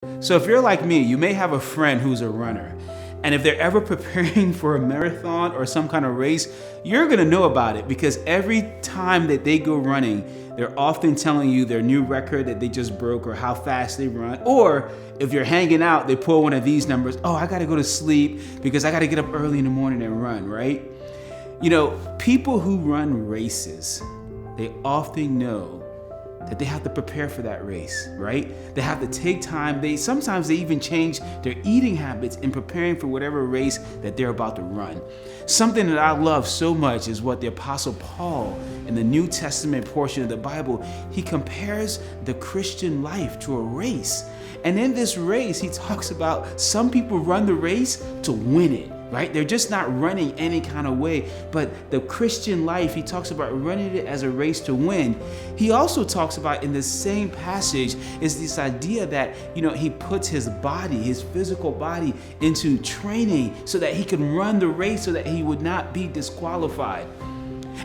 So if you're like me, you may have a friend who's a runner. And if they're ever preparing for a marathon or some kind of race, you're gonna know about it, because every time that they go running, they're often telling you their new record that they just broke or how fast they run. Or if you're hanging out, they pull one of these numbers. Oh, I gotta go to sleep because I gotta get up early in the morning and run, right? You know, people who run races, they often know that they have to prepare for that race, right? They have to take time. Sometimes they even change their eating habits in preparing for whatever race that they're about to run. Something that I love so much is what the Apostle Paul in the New Testament portion of the Bible, he compares the Christian life to a race. And in this race, he talks about some people run the race to win it. Right? They're just not running any kind of way. But the Christian life, he talks about running it as a race to win. He also talks about in the same passage is this idea that, you know, he puts his body, his physical body into training so that he can run the race so that he would not be disqualified.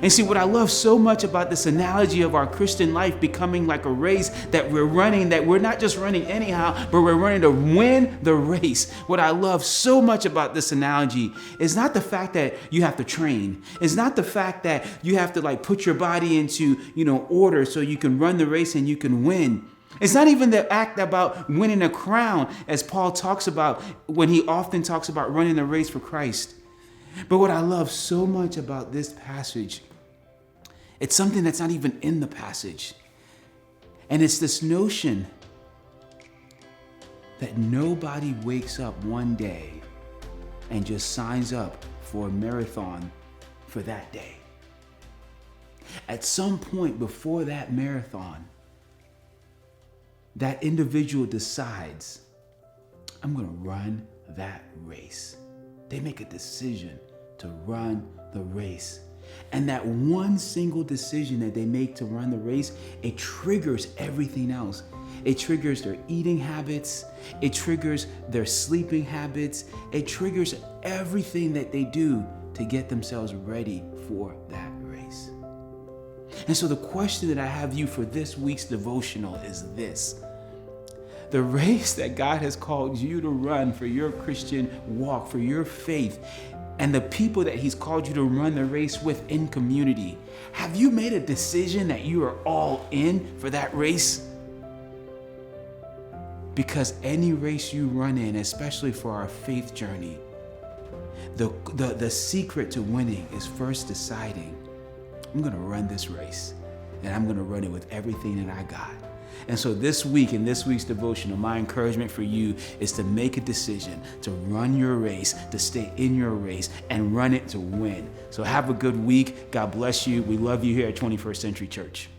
And see, what I love so much about this analogy of our Christian life becoming like a race that we're running, that we're not just running anyhow, but we're running to win the race. What I love so much about this analogy is not the fact that you have to train. It's not the fact that you have to like put your body into, order so you can run the race and you can win. It's not even the act about winning a crown, as Paul talks about when he often talks about running the race for Christ. But what I love so much about this passage, it's something that's not even in the passage. And it's this notion that nobody wakes up one day and just signs up for a marathon for that day. At some point before that marathon, that individual decides, I'm going to run that race. They make a decision to run the race. And that one single decision that they make to run the race, it triggers everything else. It triggers their eating habits. It triggers their sleeping habits. It triggers everything that they do to get themselves ready for that race. And so the question that I have you for this week's devotional is this. The race that God has called you to run for your Christian walk, for your faith, and the people that he's called you to run the race with in community. Have you made a decision that you are all in for that race? Because any race you run in, especially for our faith journey, the secret to winning is first deciding, I'm going to run this race, and I'm going to run it with everything that I got. And so this week, in this week's devotional, my encouragement for you is to make a decision to run your race, to stay in your race, and run it to win. So have a good week. God bless you. We love you here at 21st Century Church.